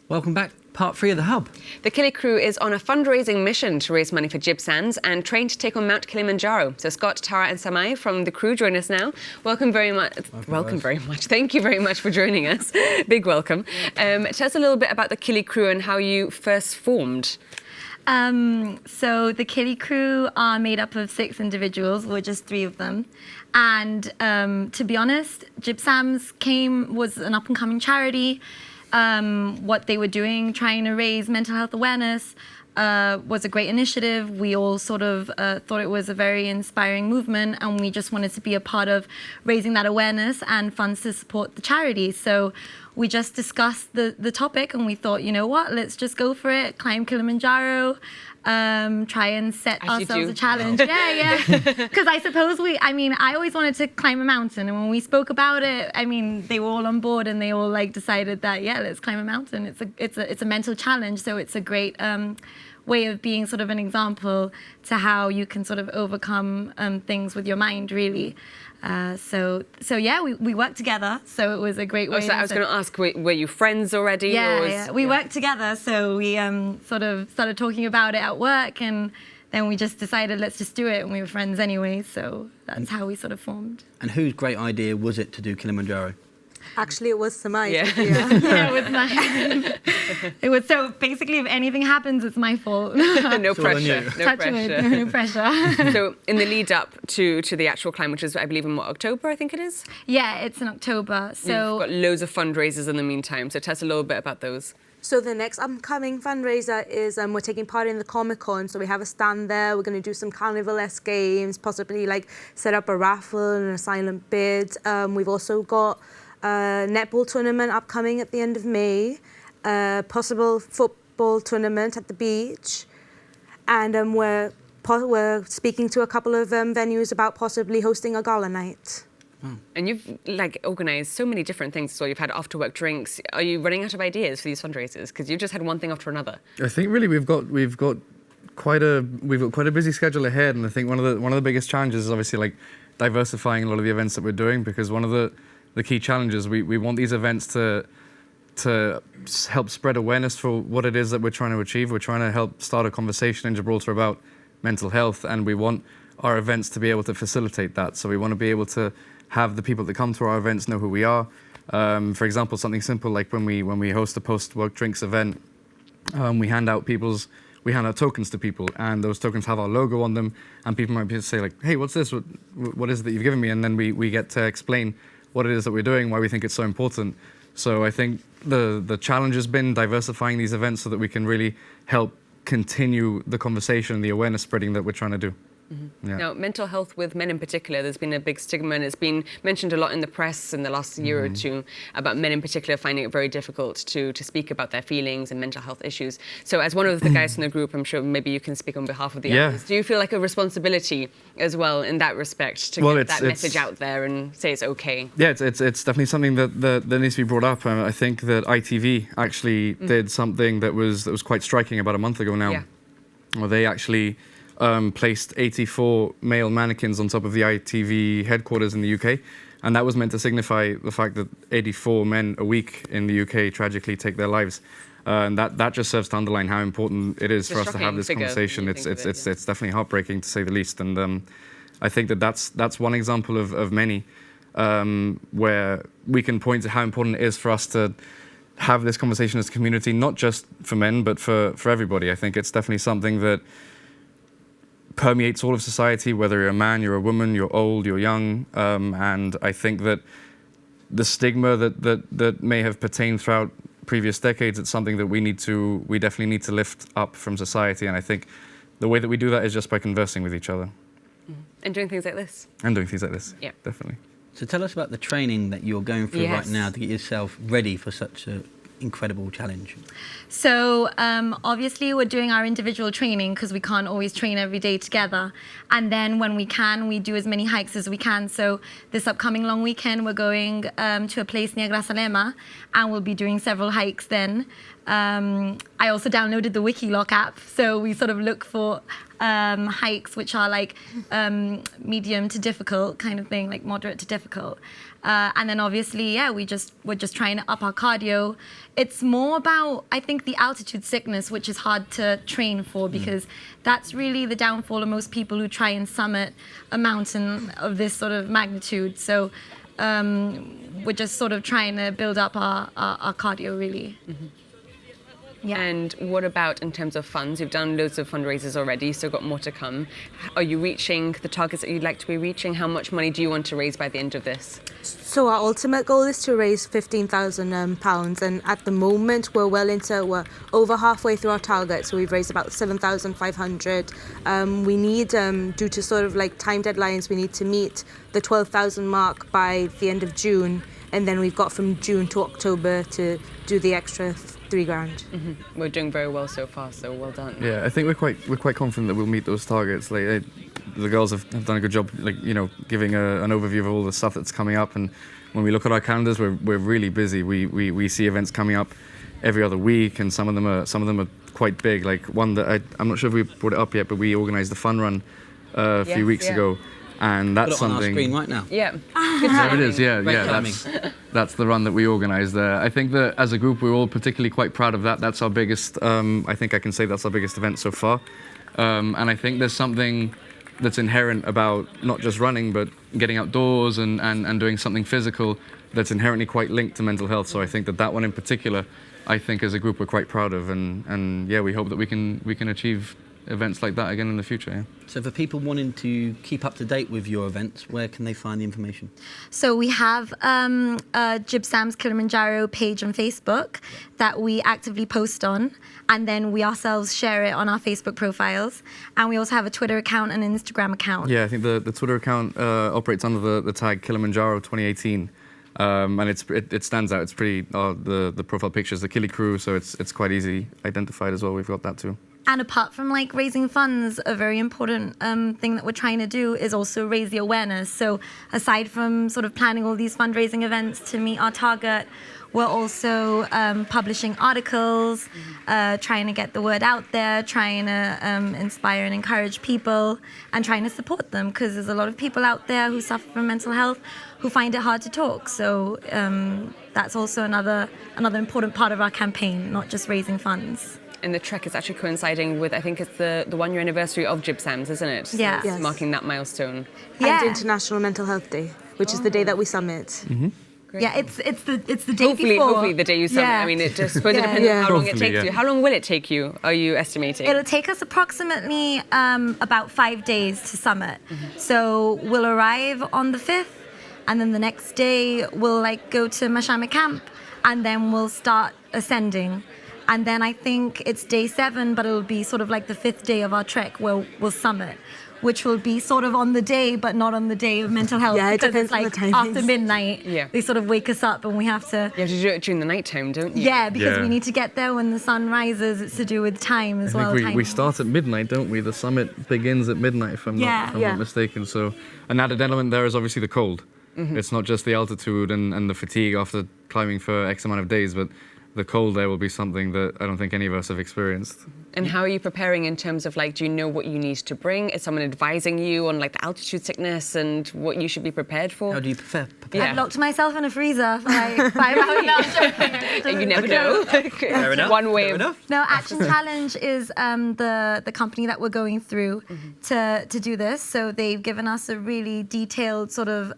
Welcome back. Part 3 of The Hub. The Kili crew is on a fundraising mission to raise money for GibSands and train to take on Mount Kilimanjaro. So Scott, Tara and Samai from the crew join us now. Welcome very much. Welcome very much. Thank you very much for joining us. Big welcome. Tell us a little bit about the Kili crew and how you first formed. So the Kili crew are made up of 6 individuals. We're just 3 of them. And to be honest, GibSands was an up-and-coming charity. What they were doing, trying to raise mental health awareness, was a great initiative. We all sort of thought it was a very inspiring movement, and we just wanted to be a part of raising that awareness and funds to support the charity. So we just discussed the topic, and we thought, you know what, let's just go for it, climb Kilimanjaro, try and set ourselves a challenge. Yeah. Because I suppose I always wanted to climb a mountain, and when we spoke about it, they were all on board, and they all decided that, yeah, let's climb a mountain. It's a mental challenge, so it's a great way of being sort of an example to how you can sort of overcome things with your mind, really. So yeah, we worked together, so it was a great way. So I was going to ask, were you friends already? Yeah, we worked together, so we sort of started talking about it at work, and then we just decided, let's just do it, and we were friends anyway, so that's how we sort of formed. And whose great idea was it to do Kilimanjaro? Actually, it was Samai's idea. Yeah, it was mine. It was, so basically, if anything happens, it's my fault. No pressure. No pressure. So in the lead up to the actual climb, which is, I believe, in October, I think it is? Yeah, it's in October. So you've got loads of fundraisers in the meantime. So tell us a little bit about those. So the next upcoming fundraiser is we're taking part in the Comic-Con. So we have a stand there. We're going to do some carnival-esque games, possibly set up a raffle and a silent bid. We've also got a netball tournament upcoming at the end of May, a possible football tournament at the beach, and we're speaking to a couple of venues about possibly hosting a gala night. And you've organised so many different things. So you've had after-work drinks. Are you running out of ideas for these fundraisers? Because you've just had one thing after another. I think really we've got quite a busy schedule ahead, and I think one of the biggest challenges is obviously diversifying a lot of the events that we're doing, because one of the key challenges, we want these events to help spread awareness for what it is that we're trying to achieve. We're trying to help start a conversation in Gibraltar about mental health, and we want our events to be able to facilitate that. So we want to be able to have the people that come to our events know who we are. For example, something simple like when we host a post-work drinks event, we hand out tokens to people, and those tokens have our logo on them, and people might be say hey, what's this? What is it that you've given me? And then we get to explain what it is that we're doing, why we think it's so important. So I think the challenge has been diversifying these events so that we can really help continue the conversation and the awareness spreading that we're trying to do. Mm-hmm. Yeah. Now, mental health with men in particular, there's been a big stigma, and it's been mentioned a lot in the press in the last year or two about men in particular finding it very difficult to speak about their feelings and mental health issues. So as one of the guys in the group, I'm sure maybe you can speak on behalf of the others. Do you feel like a responsibility as well in that respect to get that message out there and say it's okay? Yeah, it's definitely something that needs to be brought up. I think that ITV actually did something that was quite striking about a month ago now. Yeah. Well, they actually placed 84 male mannequins on top of the ITV headquarters in the UK, and that was meant to signify the fact that 84 men a week in the UK tragically take their lives. And that just serves to underline how important it is for us to have this conversation. It's definitely heartbreaking, to say the least. And I think that's one example of many where we can point to how important it is for us to have this conversation as a community, not just for men, but for everybody. I think it's definitely something that permeates all of society, whether you're a man, you're a woman, you're old, you're young. And I think that the stigma that may have pertained throughout previous decades, it's something that we definitely need to lift up from society. And I think the way that we do that is just by conversing with each other. And doing things like this. Yeah, definitely. So tell us about the training that you're going through right now to get yourself ready for such an incredible challenge. So obviously we're doing our individual training because we can't always train every day together, and then when we can, we do as many hikes as we can. So this upcoming long weekend we're going to a place near Grazalema, and we'll be doing several hikes then. I also downloaded the Wikiloc app, so we sort of look for hikes which are like medium to difficult kind of thing, like moderate to difficult. And then obviously, yeah, we're just trying to up our cardio. It's more about, I think, the altitude sickness, which is hard to train for, because that's really the downfall of most people who try and summit a mountain of this sort of magnitude. So we're just sort of trying to build up our cardio, really. Yeah. And what about in terms of funds? You've done loads of fundraisers already, so got more to come. Are you reaching the targets that you'd like to be reaching? How much money do you want to raise by the end of this? So our ultimate goal is to raise £15,000, and at the moment we're over halfway through our target. So we've raised about 7,500. We need, due to sort of like time deadlines, we need to meet the 12,000 mark by the end of June, and then we've got from June to October to do the extra £3,000. We're doing very well so far, so well done. Yeah, I think we're quite confident that we'll meet those targets. Like the girls have done a good job, like, you know, giving an overview of all the stuff that's coming up. And when we look at our calendars, we're really busy. We see events coming up every other week, and some of them are quite big. Like one that I'm not sure if we brought it up yet, but we organised the fun run a few weeks ago. And that's Put it on something. our screen right now. Yeah. There it is. Yeah, Great yeah. timing. That's the run that we organised there. I think that as a group, we're all particularly quite proud of that. That's our biggest. I think I can say that's our biggest event so far. And I think there's something that's inherent about not just running, but getting outdoors and doing something physical that's inherently quite linked to mental health. So I think that one in particular, I think as a group we're quite proud of, and yeah, we hope that we can achieve events like that again in the future. Yeah. So for people wanting to keep up to date with your events, where can they find the information? So we have Jib Sam's Kilimanjaro page on Facebook that we actively post on, and then we ourselves share it on our Facebook profiles. And we also have a Twitter account and an Instagram account. Yeah, I think the Twitter account operates under the tag Kilimanjaro 2018. And it stands out. It's pretty, the profile picture is the Kili Crew, so it's quite easy identified as well. We've got that too. And apart from like raising funds, a very important thing that we're trying to do is also raise the awareness. So aside from sort of planning all these fundraising events to meet our target, we're also publishing articles, trying to get the word out there, trying to inspire and encourage people, and trying to support them, because there's a lot of people out there who suffer from mental health who find it hard to talk. So that's also another important part of our campaign, not just raising funds. And the trek is actually coinciding with, I think it's the 1 year anniversary of Jib Sam's, isn't it? Yeah. So it's marking that milestone. Yeah. And International Mental Health Day, which is the day that we summit. Great. Yeah, it's the day before. Hopefully the day you summit. Yeah. I mean, it just depends on how long it Hopefully, takes yeah. you. How long will it take you, are you estimating? It'll take us approximately about 5 days to summit. So we'll arrive on the 5th, and then the next day we'll like go to Mashama camp, and then we'll start ascending. And then I think it's day 7, but it'll be sort of like the 5th day of our trek where we'll summit, which will be sort of on the day, but not on the day of mental health. Yeah, it because depends it's on like the timings. after midnight, Yeah. they sort of wake us up and we have to... You have to do it during the nighttime, don't you? Yeah, because Yeah. we need to get there when the sun rises. It's to do with time as well. I think we timing. start at midnight, don't we? The summit begins at midnight, if I'm not mistaken. So an added element there is obviously the cold. It's not just the altitude and the fatigue after climbing for X amount of days, but the cold there will be something that I don't think any of us have experienced. And how are you preparing in terms of like, do you know what you need to bring? Is someone advising you on like the altitude sickness and what you should be prepared for? How do you prepare? Yeah. I've locked myself in a freezer for like 5 hours. No, I'm joking. You never know. Fair enough. One way Fair of enough. No, Action Challenge is the company that we're going through to do this. So they've given us a really detailed sort of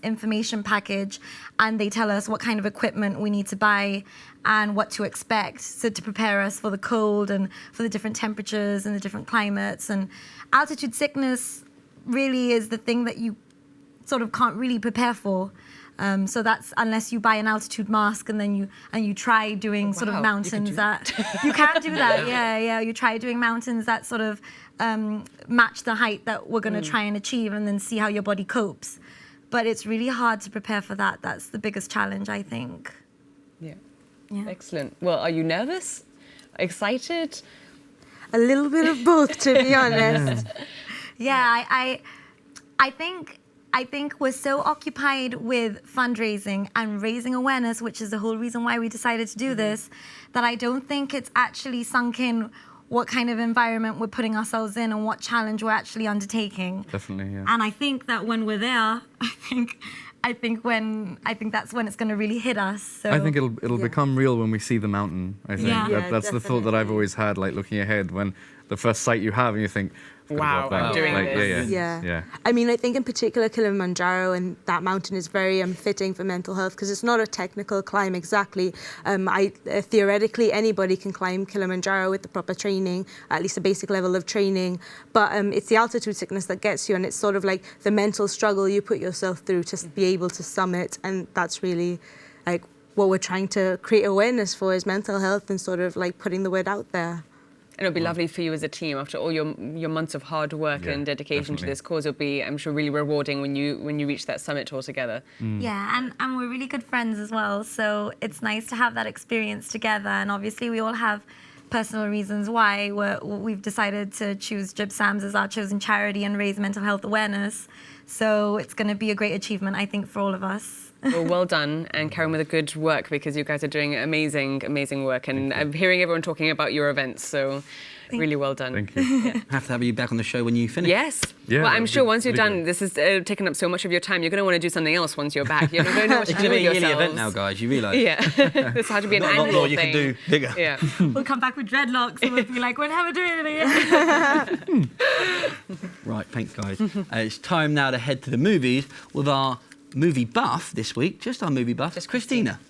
information package, and they tell us what kind of equipment we need to buy and what to expect, so to prepare us for the cold and for the different temperatures and the different climates. And altitude sickness really is the thing that you sort of can't really prepare for. So that's unless you buy an altitude mask and then you try doing sort of Wow, mountains that you can do that. Yeah. You try doing mountains that sort of match the height that we're going to try and achieve, and then see how your body copes. But it's really hard to prepare for that. That's the biggest challenge, I think. Yeah. Yeah. Excellent. Well, are you nervous? Excited? A little bit of both, to be honest. Yeah, I think I think we're so occupied with fundraising and raising awareness, which is the whole reason why we decided to do this, that I don't think it's actually sunk in what kind of environment we're putting ourselves in and what challenge we're actually undertaking. Definitely, yeah. And I think that when we're there, I think that's when it's going to really hit us. So I think it'll become real when we see the mountain. I think Yeah. that's the thought that I've always had, like looking ahead when the first sight you have and you think, Wow, I'm doing like, this. Yeah. I mean, I think in particular Kilimanjaro and that mountain is very fitting for mental health because it's not a technical climb exactly. Theoretically, anybody can climb Kilimanjaro with the proper training, at least a basic level of training. But it's the altitude sickness that gets you, and it's sort of like the mental struggle you put yourself through to be able to summit, and that's really like what we're trying to create awareness for is mental health and sort of like putting the word out there. And it'll be lovely for you as a team after all your months of hard work Yeah, and dedication to definitely. this cause. It'll be, I'm sure, really rewarding when you reach that summit all together. Yeah, and we're really good friends as well. So it's nice to have that experience together. And obviously, we all have personal reasons why we've decided to choose Jib Sams as our chosen charity and raise mental health awareness. So it's going to be a great achievement, I think, for all of us. Well done, and carry on with the good work because you guys are doing amazing, amazing work. And I'm hearing everyone talking about your events, so really well done. Thank you. Have to have you back on the show when you finish. Yes. Yeah, well, that I'm would sure be once you're really done, great. this has taken up so much of your time. You're going to want to do something else once you're back. You're not going to know what to It's do going to with be a yearly yourselves. event now, guys. You realise? Yeah, this had to be an Not a lot annual more you thing. can do bigger. Yeah. We'll come back with dreadlocks and we'll be like, we're never doing it again. Right, thanks, guys. It's time now to head to the movies with our movie buff this week. Just our movie buff. Just Christina.